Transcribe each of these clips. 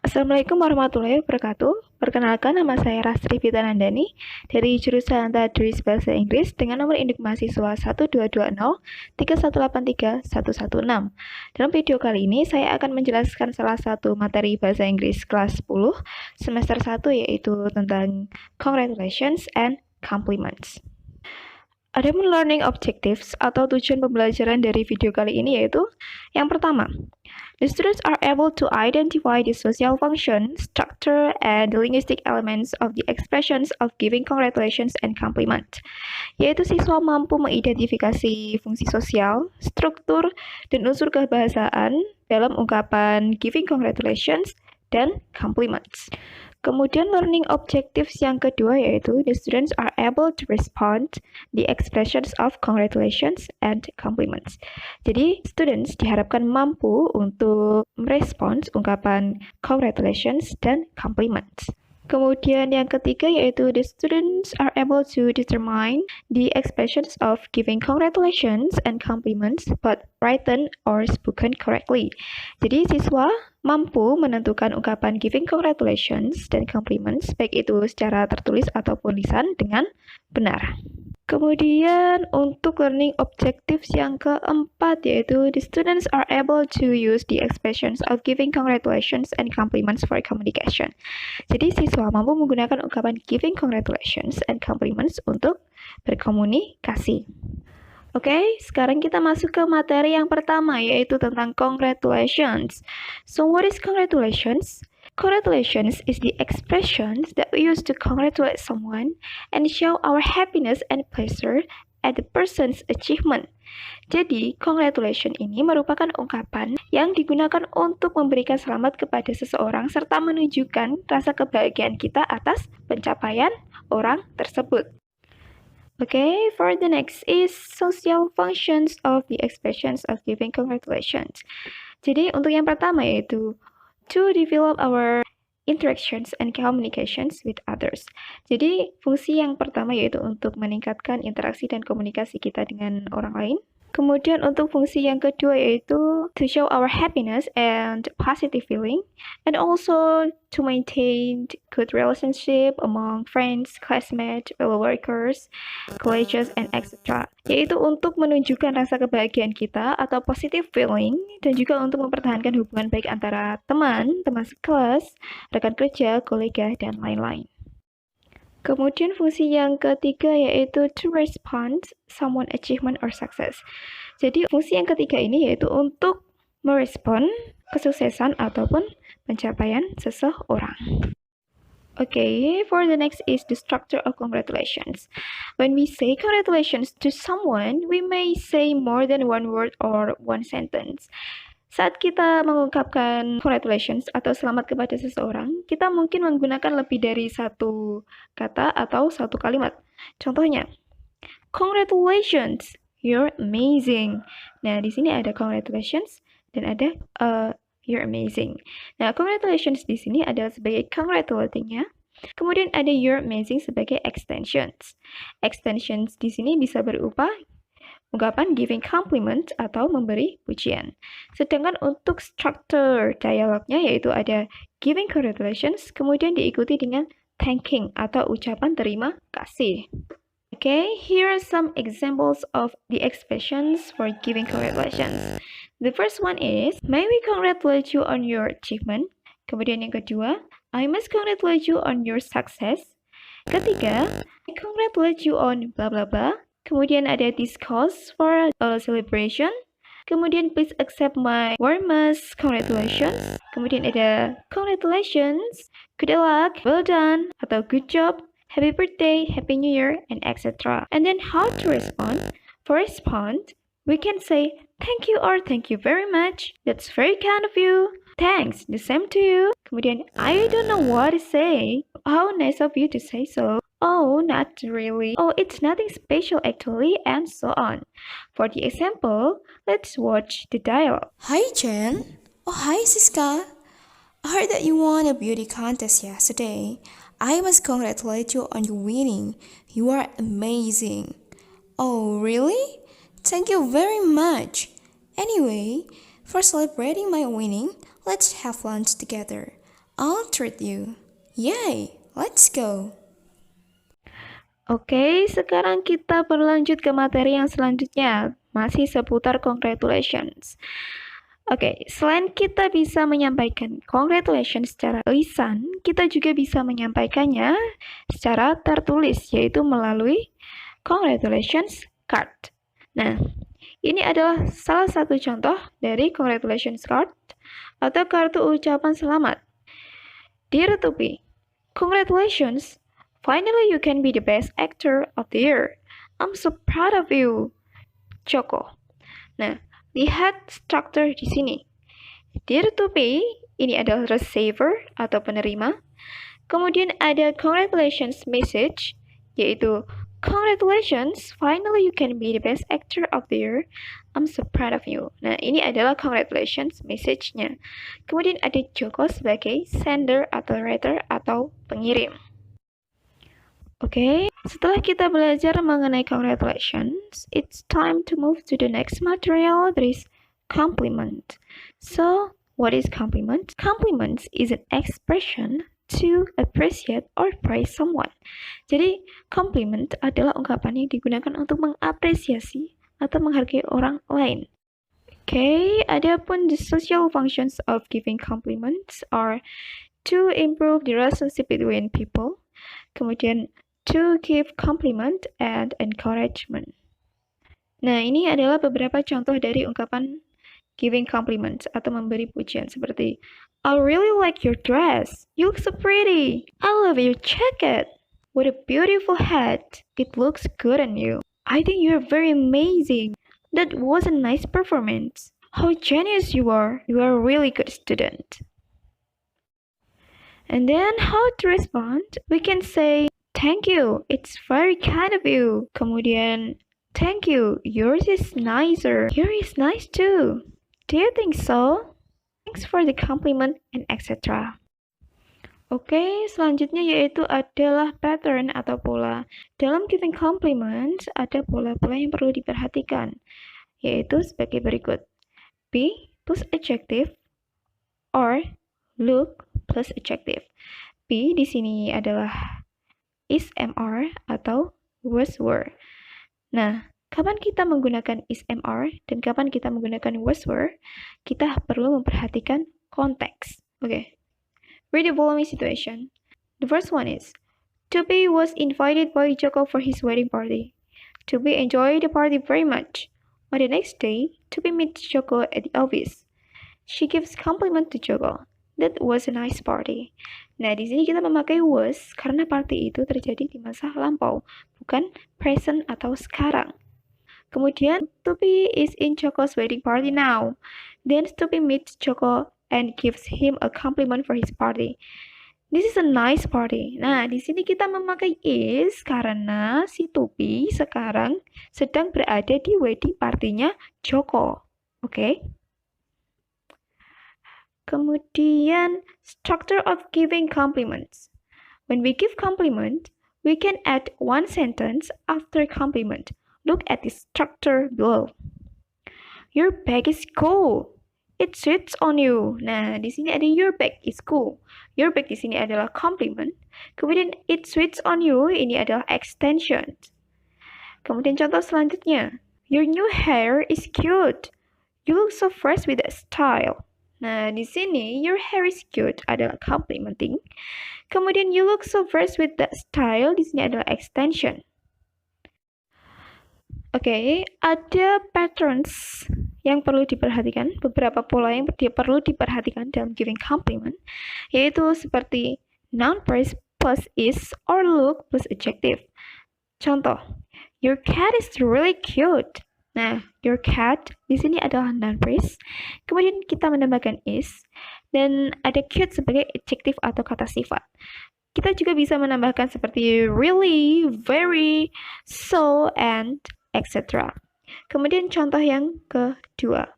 Assalamualaikum warahmatullahi wabarakatuh. Perkenalkan, nama saya Rastri Fitanandani dari jurusan Tadris Bahasa Inggris dengan nomor induk mahasiswa 12203183116. Dalam video kali ini, saya akan menjelaskan salah satu materi bahasa Inggris kelas 10 semester 1, yaitu tentang congratulations and compliments. Adapun learning objectives atau tujuan pembelajaran dari video kali ini yaitu yang pertama, the students are able to identify the social function, structure, and the linguistic elements of the expressions of giving congratulations and compliment. Yaitu siswa mampu mengidentifikasi fungsi sosial, struktur, dan unsur kebahasaan dalam ungkapan giving congratulations dan compliments. Kemudian learning objectives yang kedua yaitu the students are able to respond the expressions of congratulations and compliments. Jadi students diharapkan mampu untuk merespons ungkapan congratulations dan compliments. Kemudian yang ketiga yaitu the students are able to determine the expressions of giving congratulations and compliments but written or spoken correctly. Jadi siswa mampu menentukan ungkapan giving congratulations dan compliments baik itu secara tertulis ataupun lisan dengan benar. Kemudian untuk learning objectives yang keempat yaitu the students are able to use the expressions of giving congratulations and compliments for communication. Jadi siswa mampu menggunakan ungkapan giving congratulations and compliments untuk berkomunikasi. Oke, sekarang kita masuk ke materi yang pertama yaitu tentang congratulations. So what is congratulations? Congratulations is the expressions that we use to congratulate someone and show our happiness and pleasure at the person's achievement. Jadi, congratulations ini merupakan ungkapan yang digunakan untuk memberikan selamat kepada seseorang serta menunjukkan rasa kebahagiaan kita atas pencapaian orang tersebut. Okay, for the next is social functions of the expressions of giving congratulations. Jadi, untuk yang pertama yaitu to develop our interactions and communications with others. Jadi, fungsi yang pertama yaitu untuk meningkatkan interaksi dan komunikasi kita dengan orang lain. Kemudian untuk fungsi yang kedua yaitu to show our happiness and positive feeling, and also to maintain good relationship among friends, classmates, fellow workers, colleagues, and etc. Yaitu untuk menunjukkan rasa kebahagiaan kita atau positive feeling, dan juga untuk mempertahankan hubungan baik antara teman sekelas, rekan kerja, kolega, dan lain-lain. Kemudian fungsi yang ketiga yaitu to respond someone achievement or success. Jadi fungsi yang ketiga ini yaitu untuk merespon kesuksesan ataupun pencapaian seseorang. Okay, for the next is the structure of congratulations. When we say congratulations to someone, we may say more than one word or one sentence. Saat kita mengungkapkan congratulations atau selamat kepada seseorang, kita mungkin menggunakan lebih dari satu kata atau satu kalimat. Contohnya, congratulations, you're amazing. Nah, di sini ada congratulations dan ada you're amazing. Nah, congratulations di sini adalah sebagai congratulating-nya. Kemudian ada you're amazing sebagai extensions. Extensions di sini bisa berupa ungkapan giving compliment atau memberi pujian. Sedangkan untuk struktur dialognya yaitu ada giving congratulations, kemudian diikuti dengan thanking atau ucapan terima kasih. Okay, here are some examples of the expressions for giving congratulations. The first one is, may we congratulate you on your achievement. Kemudian yang kedua, I must congratulate you on your success. Ketiga, I congratulate you on blah blah blah. Kemudian ada this calls for a celebration. Kemudian please accept my warmest congratulations. Kemudian ada congratulations, good luck, well done, atau good job, happy birthday, happy new year, and etc. And then how to respond? For respond, we can say thank you or thank you very much. That's very kind of you. Thanks, the same to you. Kemudian I don't know what to say. How nice of you to say so. Oh, not really. Oh, it's nothing special actually, and so on. For the example, let's watch the dialogue. Hi, Jen. Oh, hi, Siska. I heard that you won a beauty contest yesterday. I must congratulate you on your winning. You are amazing. Oh, really? Thank you very much. Anyway, for celebrating my winning, let's have lunch together. I'll treat you. Yay, let's go. Oke, sekarang kita berlanjut ke materi yang selanjutnya. Masih seputar congratulations. Oke, selain kita bisa menyampaikan congratulations secara lisan, kita juga bisa menyampaikannya secara tertulis, yaitu melalui congratulations card. Nah, ini adalah salah satu contoh dari congratulations card atau kartu ucapan selamat. Dear Tupi, congratulations! Finally you can be the best actor of the year. I'm so proud of you, Joko. Nah, lihat struktur di sini. Dear Tupi, ini adalah receiver atau penerima. Kemudian ada congratulations message, yaitu congratulations, finally you can be the best actor of the year. I'm so proud of you. Nah, ini adalah congratulations message-nya. Kemudian ada Joko sebagai sender atau writer atau pengirim. Oke, setelah kita belajar mengenai congratulations, it's time to move to the next material, that is compliment. So, what is compliment? Compliment is an expression to appreciate or praise someone. Jadi, compliment adalah ungkapan yang digunakan untuk mengapresiasi atau menghargai orang lain. Okay, adapun the social functions of giving compliments are to improve the relationship between people, kemudian to give compliment and encouragement. Nah, ini adalah beberapa contoh dari ungkapan giving compliments atau memberi pujian seperti I really like your dress. You look so pretty. I love your jacket. What a beautiful hat. It looks good on you. I think you're very amazing. That was a nice performance. How genius you are. You are a really good student. And then how to respond? We can say thank you, it's very kind of you. Kemudian, thank you, yours is nicer. Yours is nice too. Do you think so? Thanks for the compliment and etc. Oke, selanjutnya yaitu adalah pattern atau pola. Dalam giving compliments, ada pola-pola yang perlu diperhatikan, yaitu sebagai berikut. Be plus adjective or look plus adjective. Be di sini adalah is MR atau was were. Nah, kapan kita menggunakan is MR dan kapan kita menggunakan was were, kita perlu memperhatikan konteks. Oke. Read the following situation. The first one is, Tupi was invited by Joko for his wedding party. Tupi enjoyed the party very much. On the next day, Tupi meets Joko at the office. She gives compliment to Joko. That was a nice party. Nah, di sini kita memakai was karena party itu terjadi di masa lampau, bukan present atau sekarang. Kemudian, Tupi is in Joko's wedding party now. Then Tupi meets Joko and gives him a compliment for his party. This is a nice party. Nah, di sini kita memakai is karena si Tupi sekarang sedang berada di wedding partinya Joko. Oke? Kemudian, structure of giving compliments. When we give compliment, we can add one sentence after compliment. Look at the structure below. Your bag is cool. It sits on you. Nah, di sini ada your bag is cool. Your bag di sini adalah compliment. Kemudian it sits on you ini adalah extension. Kemudian contoh selanjutnya. Your new hair is cute. You look so fresh with that style. Nah, di sini your hair is cute adalah complimenting. Kemudian you look so fresh with that style di sini adalah extension. Oke, ada patterns yang perlu diperhatikan, beberapa pola yang perlu diperhatikan dalam giving compliment, yaitu seperti noun phrase plus is or look plus adjective. Contoh, your cat is really cute. Nah, your cat di sini adalah noun phrase. Kemudian kita menambahkan is dan ada cute sebagai adjective atau kata sifat. Kita juga bisa menambahkan seperti really, very, so, and etc. Kemudian contoh yang kedua.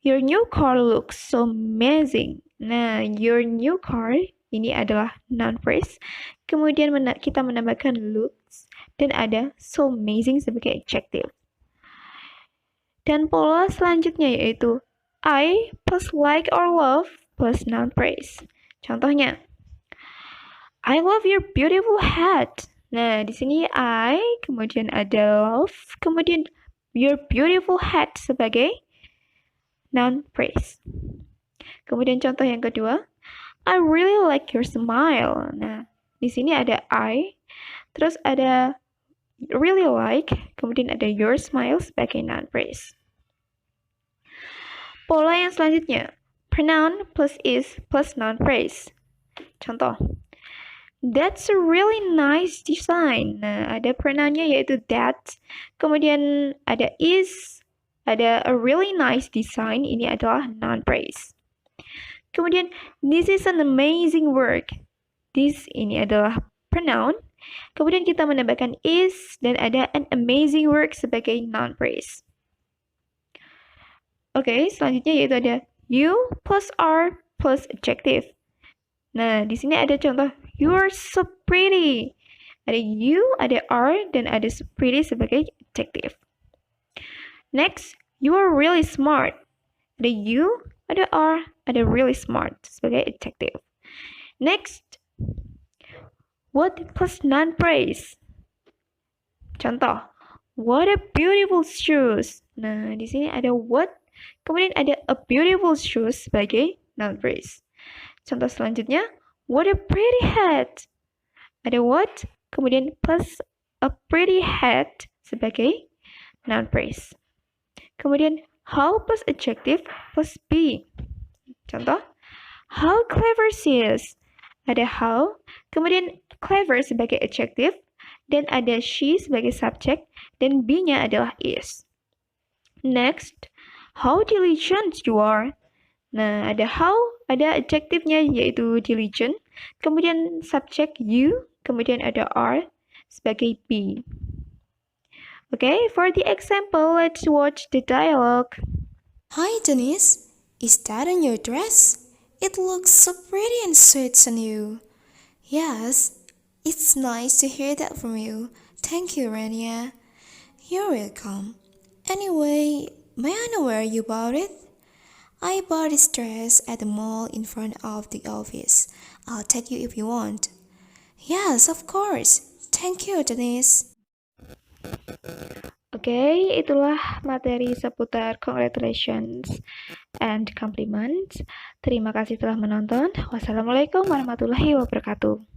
Your new car looks so amazing. Nah, your new car ini adalah noun phrase. Kemudian kita menambahkan looks dan ada so amazing sebagai adjective. Dan pola selanjutnya yaitu I plus like or love plus noun phrase. Contohnya, I love your beautiful hat. Nah, di sini I, kemudian ada love, kemudian your beautiful hat sebagai noun phrase. Kemudian contoh yang kedua, I really like your smile. Nah, di sini ada I, terus ada really like, kemudian ada your smile sebagai noun phrase. Pola yang selanjutnya, pronoun plus is plus noun phrase. Contoh, that's a really nice design. Nah, ada pronounnya yaitu that, kemudian ada is, ada a really nice design, ini adalah noun phrase. Kemudian, this is an amazing work. This ini adalah pronoun. Kemudian kita menambahkan is dan ada an amazing work sebagai noun phrase. Oke, selanjutnya yaitu ada you plus are plus adjective. Nah, di sini ada contoh, you are so pretty. Ada you, ada are, dan ada so pretty sebagai adjective. Next, you are really smart. Ada you, ada are, ada really smart sebagai adjective. Next, what plus noun phrase. Contoh, what a beautiful shoes. Nah, di sini ada what, kemudian ada a beautiful shoes sebagai noun phrase. Contoh selanjutnya, what a pretty hat. Ada what, kemudian plus a pretty hat sebagai noun phrase. Kemudian, how plus adjective plus be. Contoh, how clever she is. Ada how, kemudian clever sebagai adjective, dan ada she sebagai subject, dan be-nya adalah is. Next, how diligent you are. Nah, ada how, ada adjektifnya yaitu diligent, kemudian subject you, kemudian ada are sebagai be. Okay, for the example, let's watch the dialogue. Hi, Denise. Is that on your dress? It looks so pretty and suits on you. Yes, it's nice to hear that from you. Thank you, Rania. You're welcome. Anyway, may I know where you bought it? I bought this dress at the mall in front of the office. I'll take you if you want. Yes, of course. Thank you, Denise. Oke, itulah materi seputar congratulations and compliments. Terima kasih telah menonton. Wassalamualaikum warahmatullahi wabarakatuh.